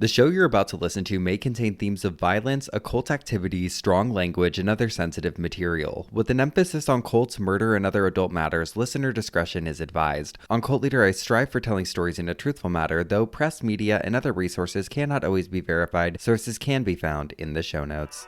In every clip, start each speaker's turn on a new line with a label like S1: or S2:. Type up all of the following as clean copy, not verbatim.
S1: The show you're about to listen to may contain themes of violence, occult activities, strong language, and other sensitive material. With an emphasis on cults, murder, and other adult matters, listener discretion is advised. On Cult Leader, I strive for telling stories in a truthful manner, though press, media, and other resources cannot always be verified. Sources can be found in the show notes.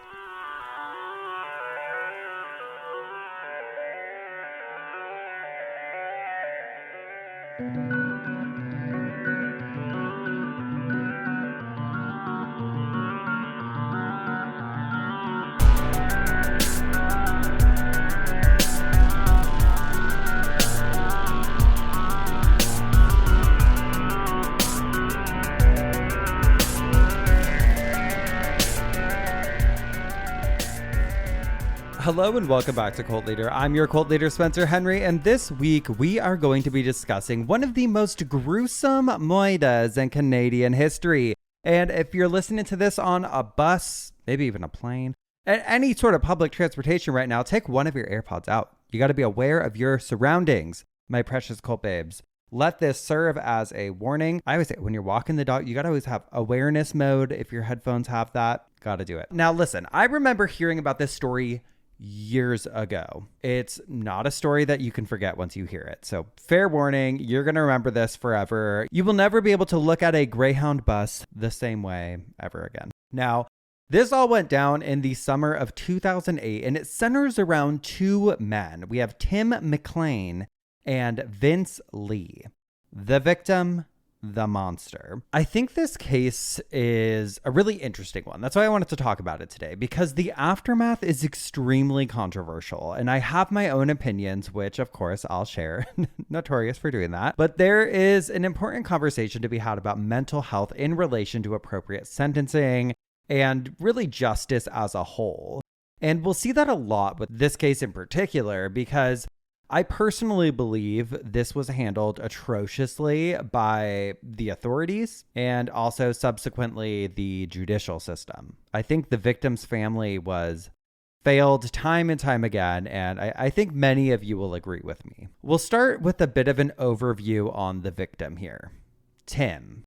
S1: Hello and welcome back to Cult Leader. I'm your Cult Leader, Spencer Henry, and this week we are going to be discussing one of the most gruesome moidas in Canadian history. And if you're listening to this on a bus, maybe even a plane, and any sort of public transportation right now, take one of your AirPods out. You got to be aware of your surroundings, my precious cult babes. Let this serve as a warning. I always say when you're walking the dog, you got to always have awareness mode. If your headphones have that, got to do it. Now, listen, I remember hearing about this story years ago. It's not a story that you can forget once you hear it. So fair warning, you're going to remember this forever. You will never be able to look at a Greyhound bus the same way ever again. Now, this all went down in the summer of 2008, and it centers around two men. We have Tim McLean and Vince Lee. The victim, the monster. I think this case is a really interesting one. That's why I wanted to talk about it today, because the aftermath is extremely controversial, and I have my own opinions, which of course I'll share. Notorious for doing that. But there is an important conversation to be had about mental health in relation to appropriate sentencing and really justice as a whole. And we'll see that a lot with this case in particular, because I personally believe this was handled atrociously by the authorities and also subsequently the judicial system. I think the victim's family was failed time and time again, and I think many of you will agree with me. We'll start with a bit of an overview on the victim here. Tim.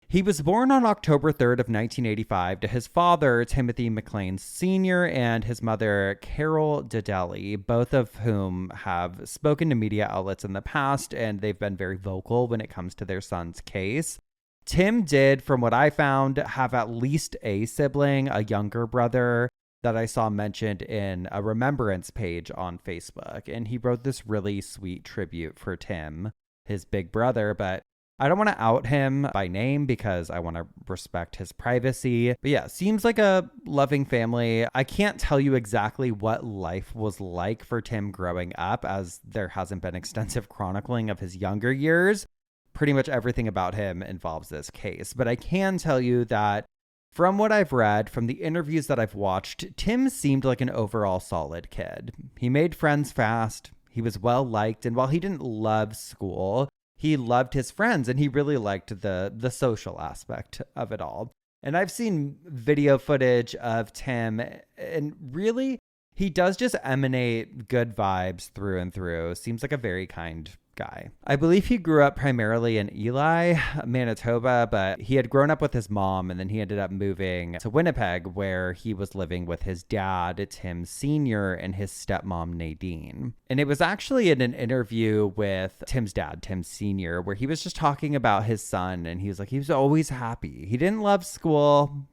S1: He was born on October 3rd of 1985 to his father, Timothy McLean Sr., and his mother, Carol Dedeli, both of whom have spoken to media outlets in the past, and they've been very vocal when it comes to their son's case. Tim did, from what I found, have at least a sibling, a younger brother, that I saw mentioned in a remembrance page on Facebook, and he wrote this really sweet tribute for Tim, his big brother, but I don't want to out him by name because I want to respect his privacy. But yeah, seems like a loving family. I can't tell you exactly what life was like for Tim growing up, as there hasn't been extensive chronicling of his younger years. Pretty much everything about him involves this case. But I can tell you that from what I've read, from the interviews that I've watched, Tim seemed like an overall solid kid. He made friends fast. He was well liked. And while he didn't love school, he loved his friends, and he really liked the social aspect of it all. And I've seen video footage of Tim, and really, he does just emanate good vibes through and through. Seems like a very kind guy. I believe he grew up primarily in Ely, Manitoba, but he had grown up with his mom, and then he ended up moving to Winnipeg, where he was living with his dad, Tim Sr., and his stepmom, Nadine. And it was actually in an interview with Tim's dad, Tim Sr., where he was just talking about his son, and he was like, he was always happy. He didn't love school,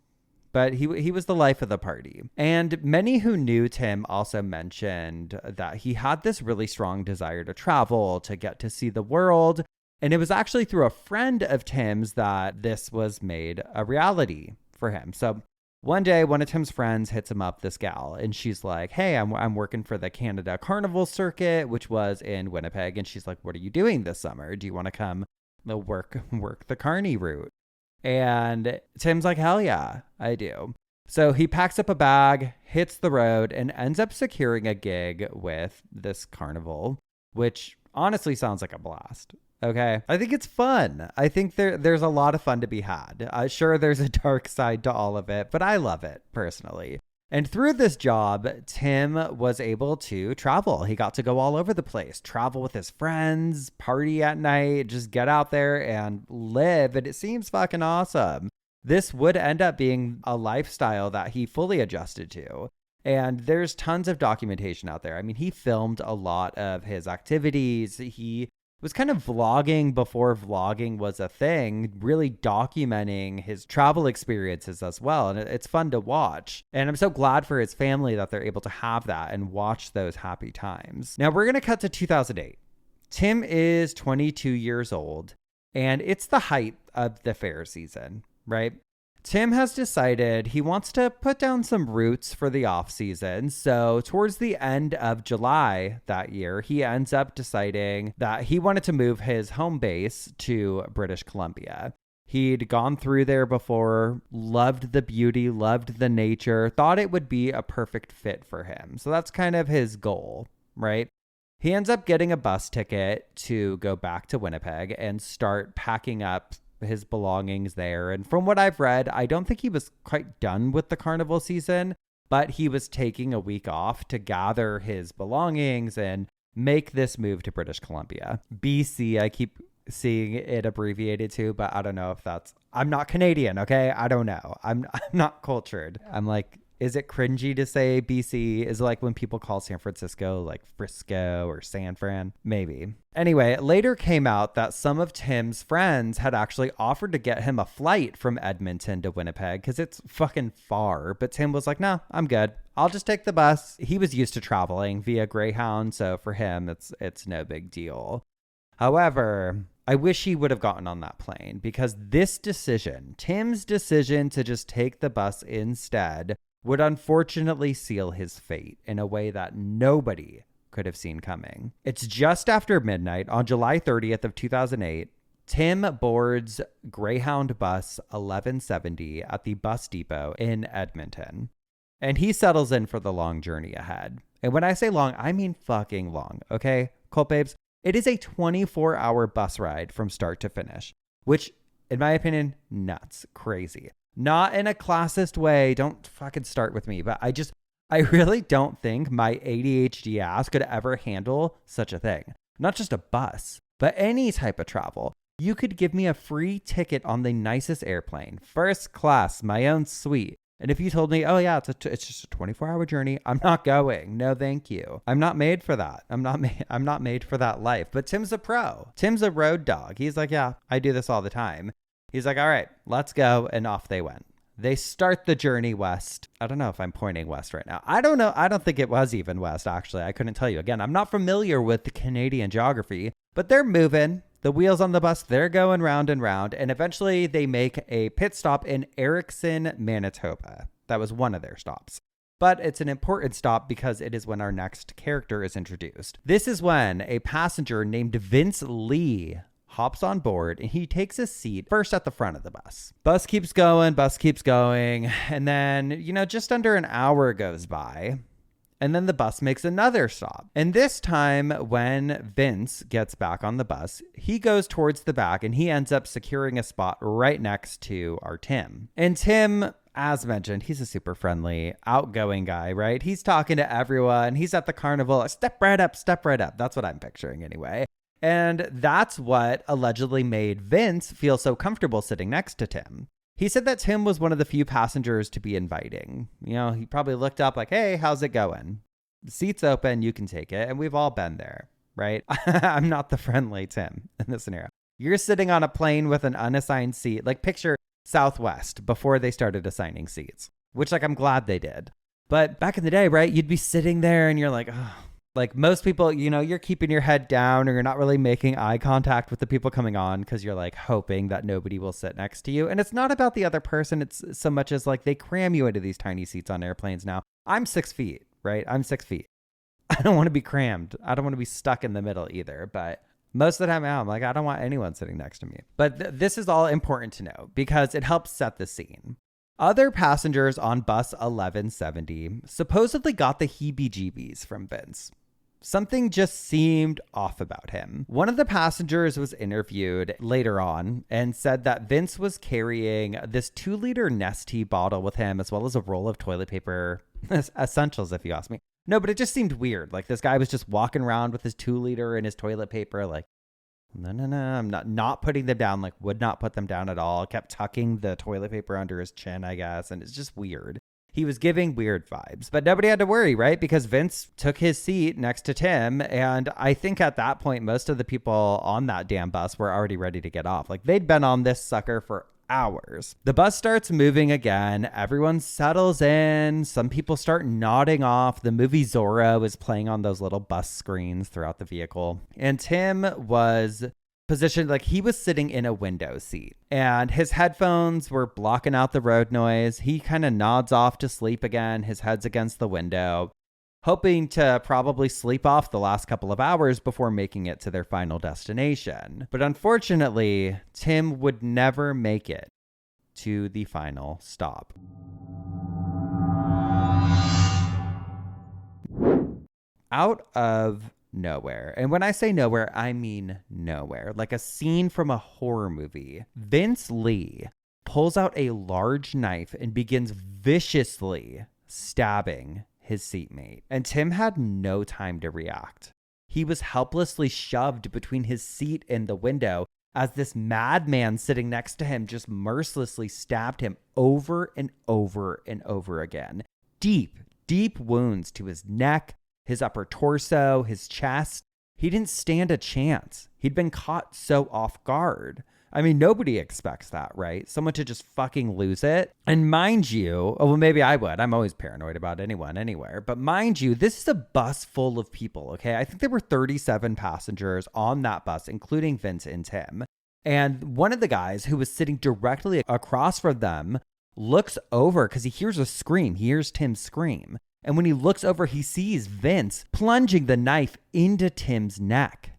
S1: but he was the life of the party. And many who knew Tim also mentioned that he had this really strong desire to travel, to get to see the world. And it was actually through a friend of Tim's that this was made a reality for him. So one day, one of Tim's friends hits him up, this gal, and she's like, hey, I'm working for the Canada Carnival Circuit, which was in Winnipeg. And she's like, what are you doing this summer? Do you want to come work the carny route? And Tim's like, hell yeah, I do. So he packs up a bag, hits the road, and ends up securing a gig with this carnival, which honestly sounds like a blast. Okay. I think it's fun. I think there's a lot of fun to be had. Sure, there's a dark side to all of it, but I love it personally. And through this job, Tim was able to travel. He got to go all over the place, travel with his friends, party at night, just get out there and live. And it seems fucking awesome. this would end up being a lifestyle that he fully adjusted to. And there's tons of documentation out there. I mean, he filmed a lot of his activities. He was kind of vlogging before vlogging was a thing, really documenting his travel experiences as well. And it's fun to watch. And I'm so glad for his family that they're able to have that and watch those happy times. Now we're going to cut to 2008. Tim is 22 years old, and it's the height of the fair season, right? Tim has decided he wants to put down some roots for the off season. So towards the end of July that year, he ends up deciding that he wanted to move his home base to British Columbia. He'd gone through there before, loved the beauty, loved the nature, thought it would be a perfect fit for him. So that's kind of his goal, right? He ends up getting a bus ticket to go back to Winnipeg and start packing up his belongings there. And from what I've read, I don't think he was quite done with the carnival season, but he was taking a week off to gather his belongings and make this move to British Columbia. BC, I keep seeing it abbreviated to, but I don't know if that's, I'm not Canadian, okay? I don't know. I'm not cultured. I'm like, is it cringy to say BC? Is it like when people call San Francisco like Frisco or San Fran? Maybe. Anyway, it later came out that some of Tim's friends had actually offered to get him a flight from Edmonton to Winnipeg because it's fucking far. But Tim was like, no, I'm good. I'll just take the bus. He was used to traveling via Greyhound, so for him, it's no big deal. However, I wish he would have gotten on that plane because this decision, Tim's decision to just take the bus instead, would unfortunately seal his fate in a way that nobody could have seen coming. It's just after midnight on July 30th of 2008. Tim boards Greyhound bus 1170 at the bus depot in Edmonton, and he settles in for the long journey ahead. And when I say long, I mean fucking long, okay? Cult babes, it is a 24-hour bus ride from start to finish, which, in my opinion, nuts, crazy. Not in a classist way. Don't fucking start with me. But I really don't think my ADHD ass could ever handle such a thing. Not just a bus, but any type of travel. You could give me a free ticket on the nicest airplane, first class, my own suite. And if you told me, oh yeah, it's just a 24-hour journey, I'm not going. No, thank you. I'm not made for that. I'm not made for that life. But Tim's a pro. Tim's a road dog. He's like, yeah, I do this all the time. He's like, all right, let's go. And off they went. They start the journey west. I don't know if I'm pointing west right now. I don't know. I don't think it was even west, actually. I couldn't tell you. Again, I'm not familiar with the Canadian geography, but they're moving. The wheels on the bus, they're going round and round. And eventually they make a pit stop in Erickson, Manitoba. That was one of their stops. But it's an important stop because it is when our next character is introduced. This is when a passenger named Vince Lee hops on board and he takes a seat first at the front of the bus. Bus keeps going. And then, just under an hour goes by. And then the bus makes another stop. And this time when Vince gets back on the bus, he goes towards the back and he ends up securing a spot right next to our Tim. And Tim, as mentioned, he's a super friendly, outgoing guy, right? He's talking to everyone. He's at the carnival. Step right up. That's what I'm picturing anyway. And that's what allegedly made Vince feel so comfortable sitting next to Tim. He said that Tim was one of the few passengers to be inviting. He probably looked up like, hey, how's it going? The seat's open, you can take it. And we've all been there, right? I'm not the friendly Tim in this scenario. You're sitting on a plane with an unassigned seat. Like picture Southwest before they started assigning seats, which I'm glad they did. But back in the day, right, you'd be sitting there and you're like, oh. Like most people, you're keeping your head down or you're not really making eye contact with the people coming on because you're like hoping that nobody will sit next to you. And it's not about the other person. It's so much as like they cram you into these tiny seats on airplanes now. I'm 6 feet, right? I'm 6 feet. I don't want to be crammed. I don't want to be stuck in the middle either. But most of the time I'm like, I don't want anyone sitting next to me. But this is all important to know because it helps set the scene. Other passengers on bus 1170 supposedly got the heebie-jeebies from Vince. Something just seemed off about him. One of the passengers was interviewed later on and said that Vince was carrying this 2-liter Nestea bottle with him, as well as a roll of toilet paper. Essentials, if you ask me. No, but it just seemed weird. Like this guy was just walking around with his 2-liter and his toilet paper. Like, No, I'm not putting them down, like would not put them down at all. Kept tucking the toilet paper under his chin, I guess. And it's just weird. He was giving weird vibes, but nobody had to worry, right? Because Vince took his seat next to Tim. And I think at that point, most of the people on that damn bus were already ready to get off. Like they'd been on this sucker for hours. The bus starts moving again. Everyone settles in. Some people start nodding off. The movie Zorro is playing on those little bus screens throughout the vehicle. And Tim was positioned like he was sitting in a window seat and his headphones were blocking out the road noise. He kind of nods off to sleep again. His head's against the window, hoping to probably sleep off the last couple of hours before making it to their final destination. But unfortunately, Tim would never make it to the final stop. Out of nowhere, and when I say nowhere, I mean nowhere, like a scene from a horror movie, Vince Lee pulls out a large knife and begins viciously stabbing his seatmate. And Tim had no time to react. He was helplessly shoved between his seat and the window as this madman sitting next to him just mercilessly stabbed him over and over and over again. Deep, deep wounds to his neck, his upper torso, his chest. He didn't stand a chance. He'd been caught so off guard. I mean, nobody expects that, right? Someone to just fucking lose it. And mind you, oh, well, maybe I would. I'm always paranoid about anyone, anywhere. But mind you, this is a bus full of people, okay? I think there were 37 passengers on that bus, including Vince and Tim. And one of the guys who was sitting directly across from them looks over because he hears a scream. He hears Tim scream. And when he looks over, he sees Vince plunging the knife into Tim's neck.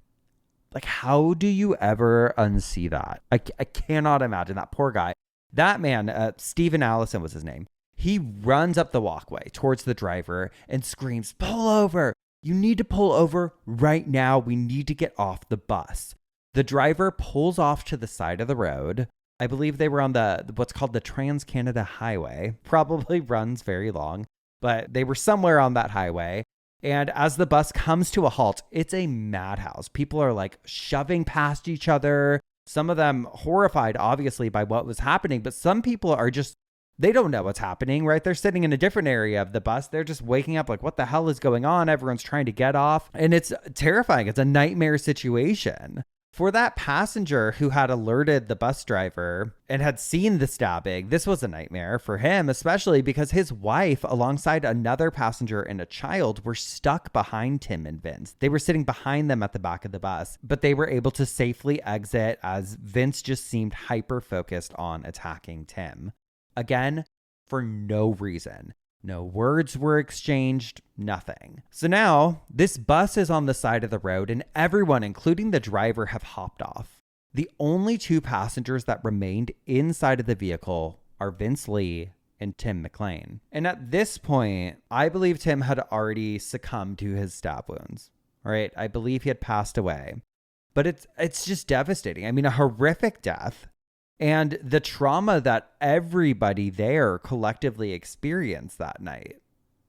S1: Like, how do you ever unsee that? I cannot imagine. That poor guy. That man, Stephen Allison was his name. He runs up the walkway towards the driver and screams, "Pull over. You need to pull over right now. We need to get off the bus." The driver pulls off to the side of the road. I believe they were on what's called the Trans-Canada Highway. Probably runs very long, but they were somewhere on that highway. And as the bus comes to a halt, it's a madhouse. People are like shoving past each other. Some of them horrified, obviously, by what was happening. But some people are just, they don't know what's happening, right? They're sitting in a different area of the bus. They're just waking up like, what the hell is going on? Everyone's trying to get off. And it's terrifying. It's a nightmare situation. For that passenger who had alerted the bus driver and had seen the stabbing, this was a nightmare for him, especially because his wife, alongside another passenger and a child, were stuck behind Tim and Vince. They were sitting behind them at the back of the bus, but they were able to safely exit as Vince just seemed hyper-focused on attacking Tim. Again, for no reason. No words were exchanged, nothing. So now, this bus is on the side of the road and everyone, including the driver, have hopped off. The only two passengers that remained inside of the vehicle are Vince Lee and Tim McLean. And at this point, I believe Tim had already succumbed to his stab wounds. All right, I believe he had passed away. But it's just devastating. I mean, a horrific death. And the trauma that everybody there collectively experienced that night.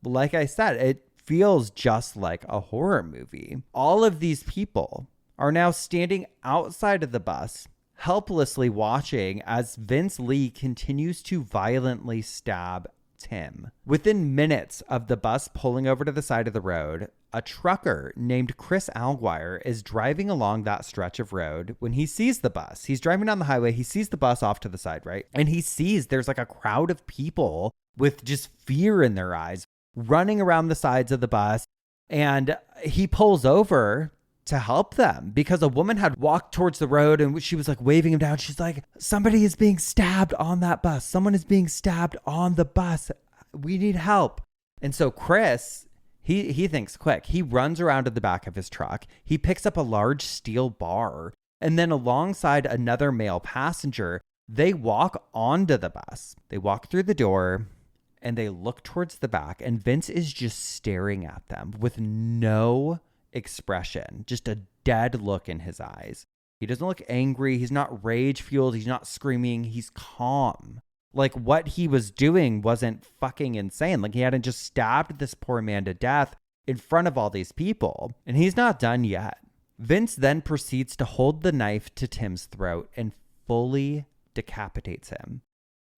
S1: Like I said, it feels just like a horror movie. All of these people are now standing outside of the bus, helplessly watching as Vince Lee continues to violently stab Tim. Within minutes of the bus pulling over to the side of the road, a trucker named Chris Alguire is driving along that stretch of road when he sees the bus. He's driving down the highway. He sees the bus off to the side, right? And he sees there's like a crowd of people with just fear in their eyes running around the sides of the bus. And he pulls over to help them because a woman had walked towards the road and she was like waving him down. She's like, somebody is being stabbed on that bus. Someone is being stabbed on the bus. We need help. And so Chris, he thinks quick. He runs around to the back of his truck. He picks up a large steel bar. And then alongside another male passenger, they walk onto the bus. They walk through the door and they look towards the back. And Vince is just staring at them with no expression, just a dead look in his eyes. He doesn't look angry. He's not rage fueled. He's not screaming. He's calm. Like what he was doing wasn't fucking insane. Like he hadn't just stabbed this poor man to death in front of all these people. And he's not done yet. Vince then proceeds to hold the knife to Tim's throat and fully decapitates him.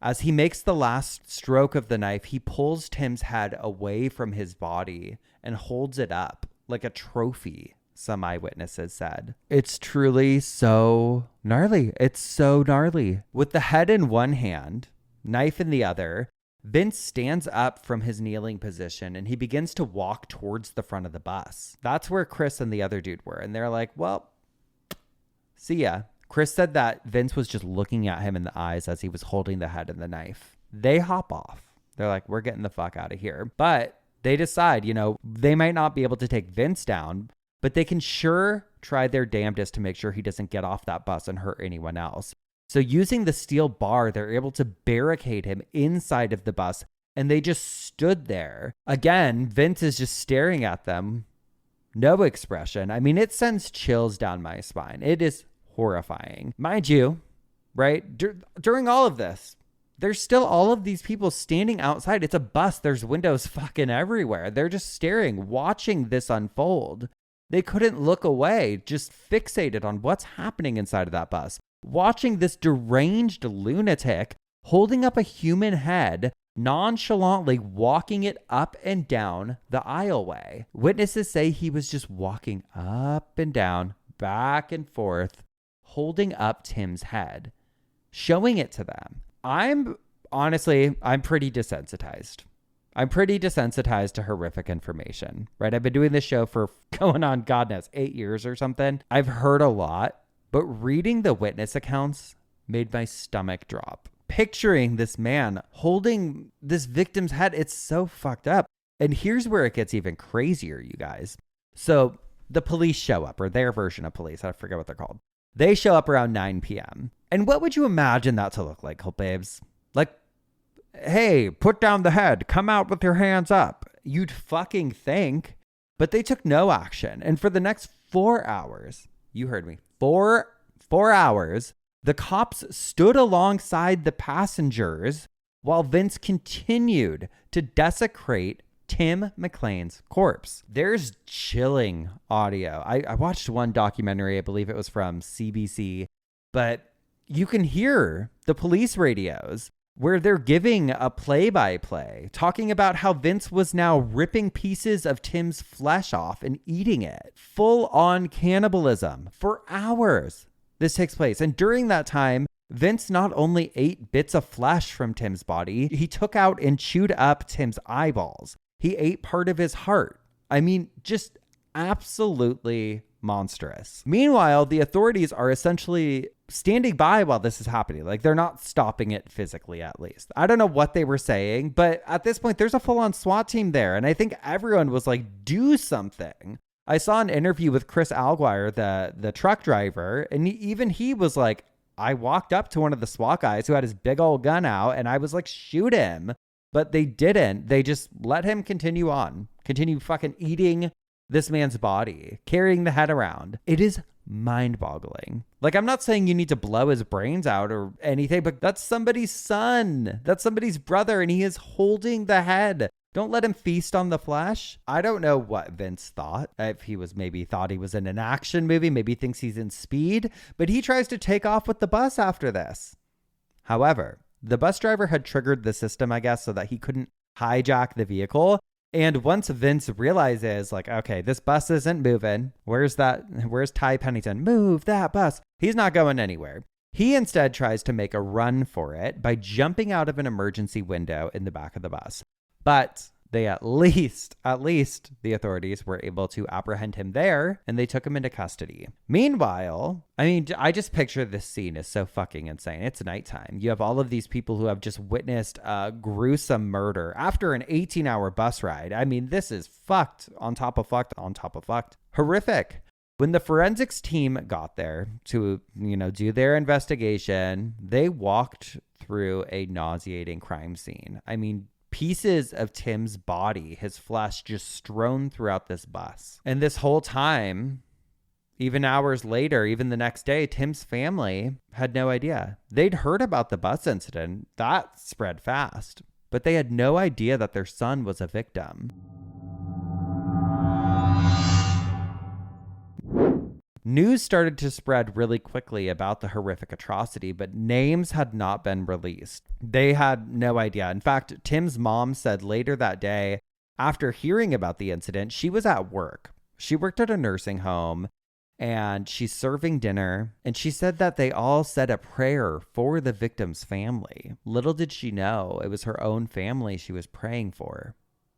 S1: As he makes the last stroke of the knife, he pulls Tim's head away from his body and holds it up like a trophy, some eyewitnesses said. It's truly so gnarly. It's so gnarly. With the head in one hand, knife in the other, Vince stands up from his kneeling position and he begins to walk towards the front of the bus. That's where Chris and the other dude were. And they're like, well, see ya. Chris said that Vince was just looking at him in the eyes as he was holding the head and the knife. They hop off. They're like, we're getting the fuck out of here. But they decide, they might not be able to take Vince down, but they can sure try their damnedest to make sure he doesn't get off that bus and hurt anyone else. So using the steel bar, they're able to barricade him inside of the bus, and they just stood there. Again, Vince is just staring at them. No expression. I mean, it sends chills down my spine. It is horrifying. Mind you, right, during all of this, there's still all of these people standing outside. It's a bus. There's windows fucking everywhere. They're just staring, watching this unfold. They couldn't look away, just fixated on what's happening inside of that bus. Watching this deranged lunatic holding up a human head, nonchalantly walking it up and down the aisleway. Witnesses say he was just walking up and down, back and forth, holding up Tim's head, showing it to them. I'm pretty desensitized. I'm pretty desensitized to horrific information, right? I've been doing this show for going on, God knows, 8 years or something. I've heard a lot, but reading the witness accounts made my stomach drop. Picturing this man holding this victim's head, it's so fucked up. And here's where it gets even crazier, you guys. So the police show up, or their version of police. I forget what they're called. They show up around 9 p.m. And what would you imagine that to look like, babes? Like, hey, put down the head. Come out with your hands up. You'd fucking think. But they took no action. And for the next 4 hours, you heard me, 4 hours, the cops stood alongside the passengers while Vince continued to desecrate Tim McLean's corpse. There's chilling audio. I watched one documentary, I believe it was from CBC, but you can hear the police radios where they're giving a play-by-play, talking about how Vince was now ripping pieces of Tim's flesh off and eating it. Full-on cannibalism for hours. This takes place. And during that time, Vince not only ate bits of flesh from Tim's body, he took out and chewed up Tim's eyeballs. He ate part of his heart. I mean, just absolutely monstrous. Meanwhile, the authorities are essentially standing by while this is happening. Like, they're not stopping it physically, at least. I don't know what they were saying, but at this point, there's a full-on SWAT team there. And I think everyone was like, do something. I saw an interview with Chris Alguire, the truck driver, and he was like, I walked up to one of the SWAT guys who had his big old gun out, and I was like, shoot him. But they didn't. They just let him continue fucking eating this man's body, carrying the head around. It is mind-boggling. Like, I'm not saying you need to blow his brains out or anything, but that's somebody's son. That's somebody's brother, and he is holding the head. Don't let him feast on the flesh. I don't know what Vince thought. If he was thought he was in an action movie, maybe thinks he's in Speed, but he tries to take off with the bus after this. However, the bus driver had triggered the system, I guess, so that he couldn't hijack the vehicle. And once Vince realizes, like, okay, this bus isn't moving. Where's Ty Pennington? Move that bus. He's not going anywhere. He instead tries to make a run for it by jumping out of an emergency window in the back of the bus. But they at least the authorities were able to apprehend him there, and they took him into custody. Meanwhile, I mean, I just picture this scene is so fucking insane. It's nighttime. You have all of these people who have just witnessed a gruesome murder after an 18-hour bus ride. I mean, this is fucked on top of fucked on top of fucked. Horrific. When the forensics team got there to, do their investigation, they walked through a nauseating crime scene. I mean, pieces of Tim's body, his flesh, just strewn throughout this bus. And this whole time, even hours later, even the next day, Tim's family had no idea. They'd heard about the bus incident. That spread fast. But they had no idea that their son was a victim. News started to spread really quickly about the horrific atrocity, but names had not been released. They had no idea. In fact, Tim's mom said later that day, after hearing about the incident, she was at work. She worked at a nursing home and she's serving dinner. And she said that they all said a prayer for the victim's family. Little did she know it was her own family she was praying for,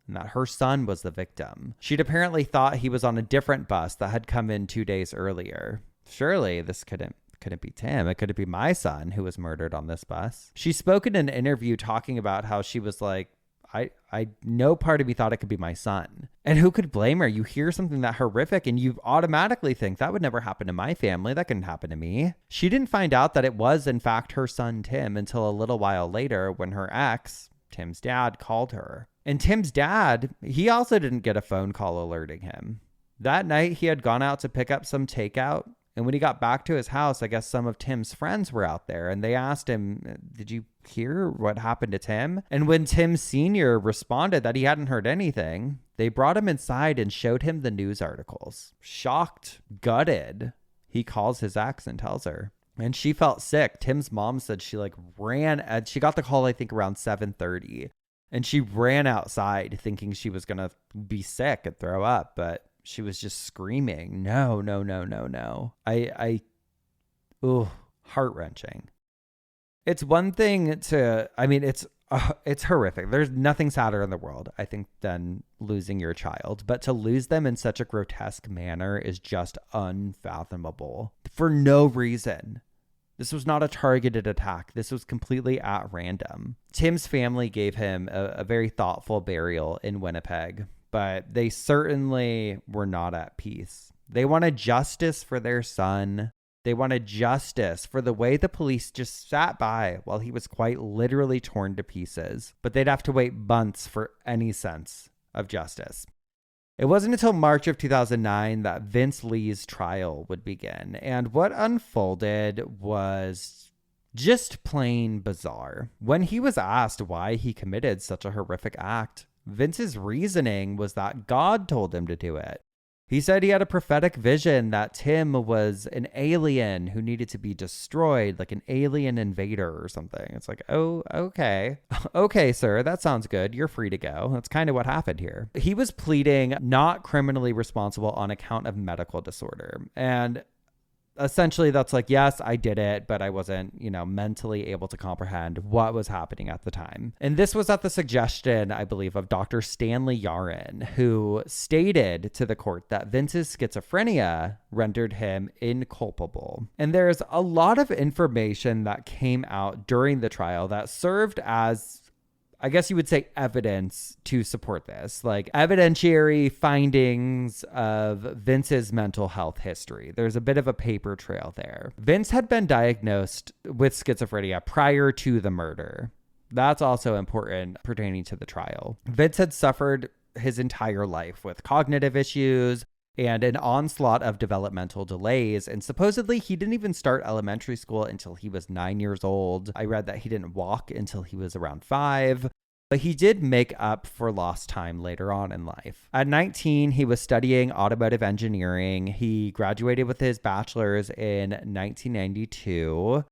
S1: and that her son was the victim. She'd apparently thought he was on a different bus that had come in 2 days earlier. Surely this couldn't be Tim. It couldn't be my son who was murdered on this bus. She spoke in an interview talking about how she was like, I no part of me thought it could be my son. And who could blame her? You hear something that horrific and you automatically think that would never happen to my family. That couldn't happen to me. She didn't find out that it was in fact her son, Tim, until a little while later when her ex, Tim's dad, called her. And Tim's dad, he also didn't get a phone call alerting him. That night, he had gone out to pick up some takeout. And when he got back to his house, I guess some of Tim's friends were out there and they asked him, did you hear what happened to Tim? And when Tim Sr. responded that he hadn't heard anything, they brought him inside and showed him the news articles. Shocked, gutted, he calls his ex and tells her. And she felt sick. Tim's mom said she ran. She got the call, I think, around 7:30. And she ran outside thinking she was going to be sick and throw up. But she was just screaming, no. Heart-wrenching. It's one thing to, it's horrific. There's nothing sadder in the world, I think, than losing your child. But to lose them in such a grotesque manner is just unfathomable. For no reason. This was not a targeted attack. This was completely at random. Tim's family gave him a very thoughtful burial in Winnipeg, but they certainly were not at peace. They wanted justice for their son. They wanted justice for the way the police just sat by while he was quite literally torn to pieces. But they'd have to wait months for any sense of justice. It wasn't until March of 2009 that Vince Lee's trial would begin. And what unfolded was just plain bizarre. When he was asked why he committed such a horrific act, Vince's reasoning was that God told him to do it. He said he had a prophetic vision that Tim was an alien who needed to be destroyed, like an alien invader or something. It's like, oh, okay. Okay, sir, that sounds good. You're free to go. That's kind of what happened here. He was pleading not criminally responsible on account of medical disorder. And essentially that's like, yes, I did it, but I wasn't, mentally able to comprehend what was happening at the time. And this was at the suggestion, I believe, of Dr. Stanley Yarin, who stated to the court that Vince's schizophrenia rendered him inculpable. And there's a lot of information that came out during the trial that served as, I guess you would say, evidence to support this, like evidentiary findings of Vince's mental health history. There's a bit of a paper trail there. Vince had been diagnosed with schizophrenia prior to the murder. That's also important pertaining to the trial. Vince had suffered his entire life with cognitive issues and an onslaught of developmental delays. And supposedly he didn't even start elementary school until he was 9 years old. I read that he didn't walk until he was around 5. But he did make up for lost time later on in life. At 19, he was studying automotive engineering. He graduated with his bachelor's in 1992.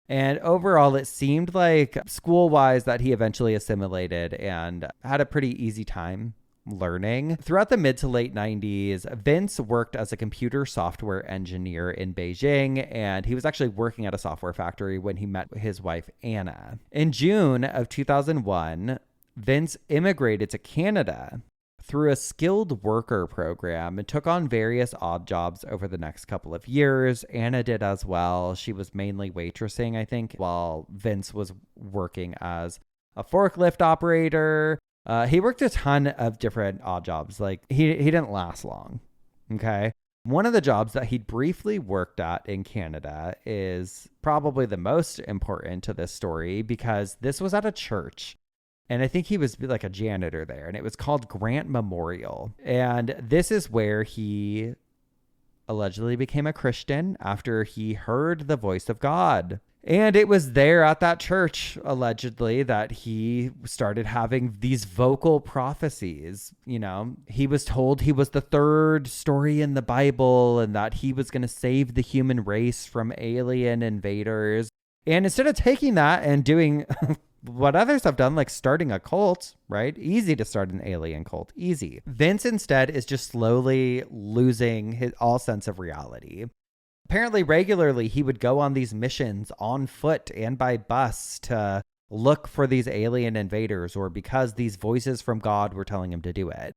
S1: And overall, it seemed like school-wise that he eventually assimilated and had a pretty easy time learning. Throughout the mid to late 90s, Vince worked as a computer software engineer in Beijing, and he was actually working at a software factory when he met his wife, Anna. In June of 2001, Vince immigrated to Canada through a skilled worker program and took on various odd jobs over the next couple of years. Anna did as well. She was mainly waitressing, I think, while Vince was working as a forklift operator. He worked a ton of different odd jobs. Like he didn't last long. Okay. One of the jobs that he briefly worked at in Canada is probably the most important to this story because this was at a church. And I think he was like a janitor there, and it was called Grant Memorial. And this is where he allegedly became a Christian after he heard the voice of God. And it was there at that church, allegedly, that he started having these vocal prophecies. You know, he was told he was the third story in the Bible and that he was going to save the human race from alien invaders. And instead of taking that and doing what others have done, like starting a cult, right? Easy to start an alien cult, easy. Vince instead is just slowly losing his all sense of reality. Apparently, regularly, he would go on these missions on foot and by bus to look for these alien invaders, or because these voices from God were telling him to do it.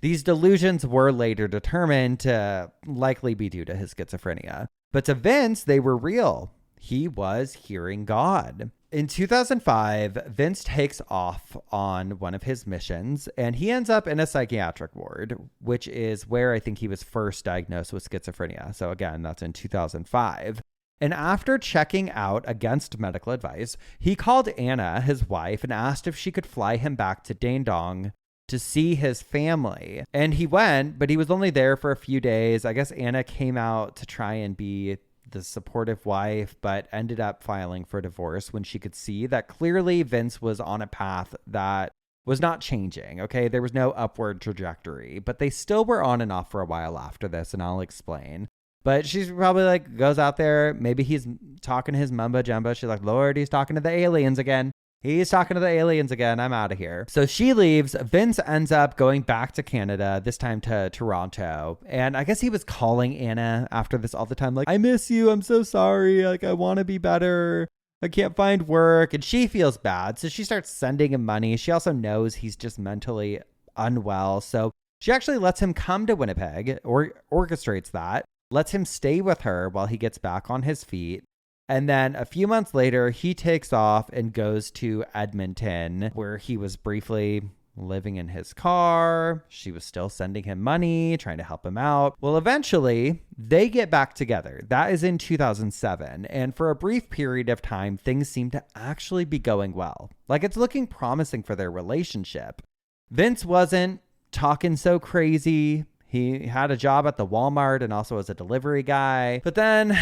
S1: These delusions were later determined to likely be due to his schizophrenia. But to Vince, they were real. He was hearing God. In 2005, Vince takes off on one of his missions, and he ends up in a psychiatric ward, which is where I think he was first diagnosed with schizophrenia. So again, that's in 2005. And after checking out against medical advice, he called Anna, his wife, and asked if she could fly him back to Dandong to see his family. And he went, but he was only there for a few days. I guess Anna came out to try and be the supportive wife, but ended up filing for divorce when she could see that clearly Vince was on a path that was not changing. Okay, there was no upward trajectory, but they still were on and off for a while after this, and I'll explain. But she's probably like, goes out there, maybe he's talking his mumbo jumbo. She's like, Lord, he's talking to the aliens again. He's talking to the aliens again. I'm out of here. So she leaves. Vince ends up going back to Canada, this time to Toronto. And I guess he was calling Anna after this all the time. Like, I miss you. I'm so sorry. Like, I want to be better. I can't find work. And she feels bad. So she starts sending him money. She also knows he's just mentally unwell. So she actually lets him come to Winnipeg, or orchestrates that, lets him stay with her while he gets back on his feet. And then a few months later, he takes off and goes to Edmonton, where he was briefly living in his car. She was still sending him money, trying to help him out. Well, eventually, they get back together. That is in 2007. And for a brief period of time, things seem to actually be going well. Like, it's looking promising for their relationship. Vince wasn't talking so crazy. He had a job at the Walmart and also as a delivery guy. But then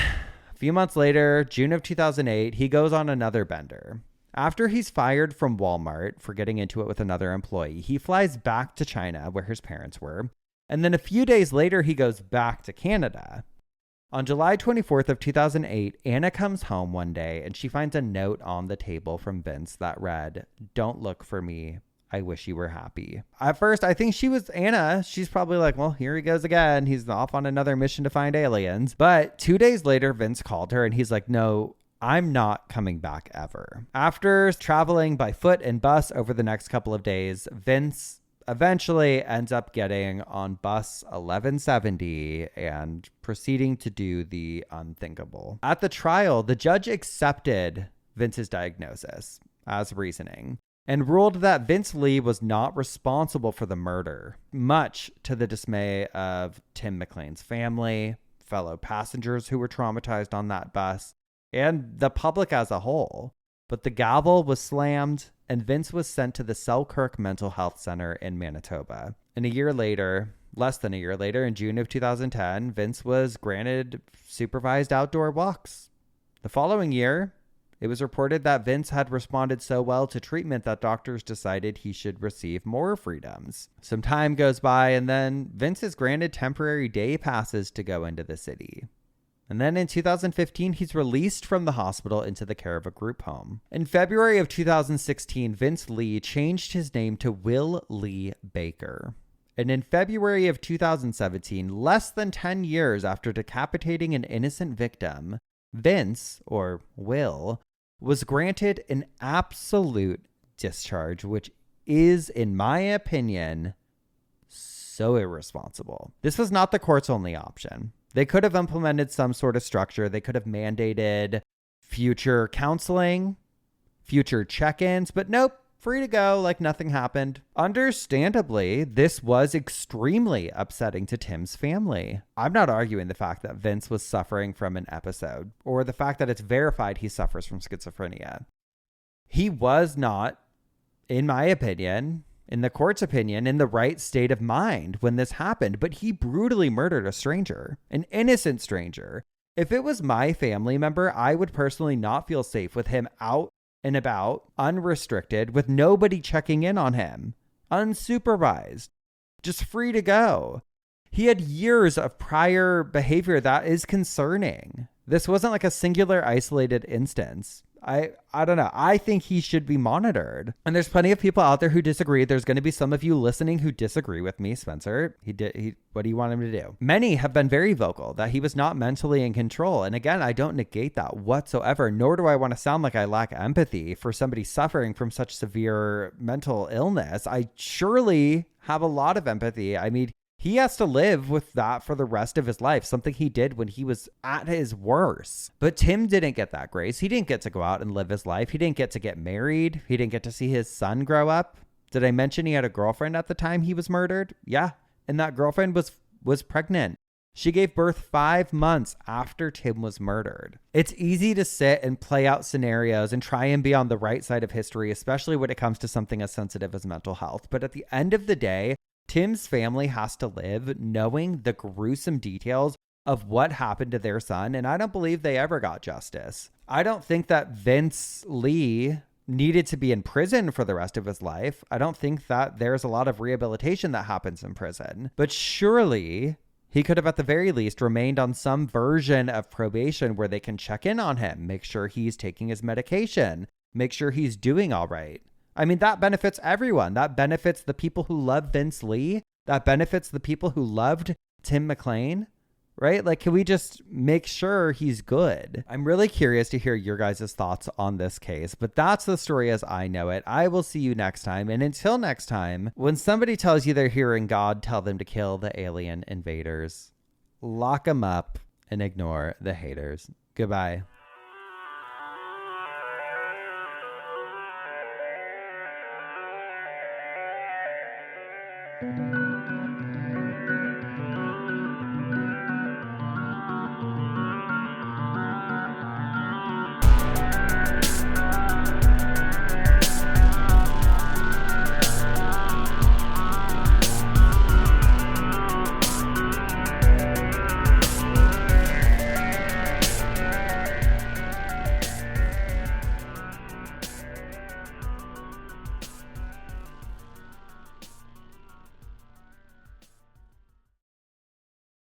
S1: few months later, June of 2008, he goes on another bender. After he's fired from Walmart for getting into it with another employee, he flies back to China, where his parents were. And then a few days later, he goes back to Canada. On July 24th of 2008, Anna comes home one day and she finds a note on the table from Vince that read, "Don't look for me. I wish you were happy." At first, I think she was Anna. She's probably like, well, here he goes again. He's off on another mission to find aliens. But 2 days later, Vince called her and he's like, no, I'm not coming back ever. After traveling by foot and bus over the next couple of days, Vince eventually ends up getting on bus 1170 and proceeding to do the unthinkable. At the trial, the judge accepted Vince's diagnosis as reasoning and ruled that Vince Lee was not responsible for the murder, much to the dismay of Tim McLean's family, fellow passengers who were traumatized on that bus, and the public as a whole. But the gavel was slammed, and Vince was sent to the Selkirk Mental Health Center in Manitoba. And less than a year later, in June of 2010, Vince was granted supervised outdoor walks. The following year, it was reported that Vince had responded so well to treatment that doctors decided he should receive more freedoms. Some time goes by, and then Vince is granted temporary day passes to go into the city. And then in 2015, he's released from the hospital into the care of a group home. In February of 2016, Vince Lee changed his name to Will Lee Baker. And in February of 2017, less than 10 years after decapitating an innocent victim, Vince, or Will, was granted an absolute discharge, which is, in my opinion, so irresponsible. This was not the court's only option. They could have implemented some sort of structure. They could have mandated future counseling, future check-ins, but nope, free to go like nothing happened. Understandably, this was extremely upsetting to Tim's family. I'm not arguing the fact that Vince was suffering from an episode or the fact that it's verified he suffers from schizophrenia. He was not, in my opinion, in the court's opinion, in the right state of mind when this happened, but he brutally murdered a stranger, an innocent stranger. If it was my family member, I would personally not feel safe with him out and about, unrestricted, with nobody checking in on him, unsupervised, just free to go. He had years of prior behavior that is concerning. This wasn't like a singular isolated instance. I don't know. I think he should be monitored. And there's plenty of people out there who disagree. There's going to be some of you listening who disagree with me, Spencer. What do you want him to do? Many have been very vocal that he was not mentally in control. And again, I don't negate that whatsoever, nor do I want to sound like I lack empathy for somebody suffering from such severe mental illness. I surely have a lot of empathy. I mean, he has to live with that for the rest of his life, something he did when he was at his worst. But Tim didn't get that grace. He didn't get to go out and live his life. He didn't get to get married. He didn't get to see his son grow up. Did I mention he had a girlfriend at the time he was murdered? Yeah. And that girlfriend was pregnant. She gave birth 5 months after Tim was murdered. It's easy to sit and play out scenarios and try and be on the right side of history, especially when it comes to something as sensitive as mental health. But at the end of the day, Tim's family has to live knowing the gruesome details of what happened to their son, and I don't believe they ever got justice. I don't think that Vince Lee needed to be in prison for the rest of his life. I don't think that there's a lot of rehabilitation that happens in prison. But surely he could have at the very least remained on some version of probation where they can check in on him, make sure he's taking his medication, make sure he's doing all right. I mean, that benefits everyone. That benefits the people who love Vince Lee. That benefits the people who loved Tim McLean, right? Like, can we just make sure he's good? I'm really curious to hear your guys' thoughts on this case, but that's the story as I know it. I will see you next time. And until next time, when somebody tells you they're hearing God tell them to kill the alien invaders, lock them up and ignore the haters. Goodbye. Thank you.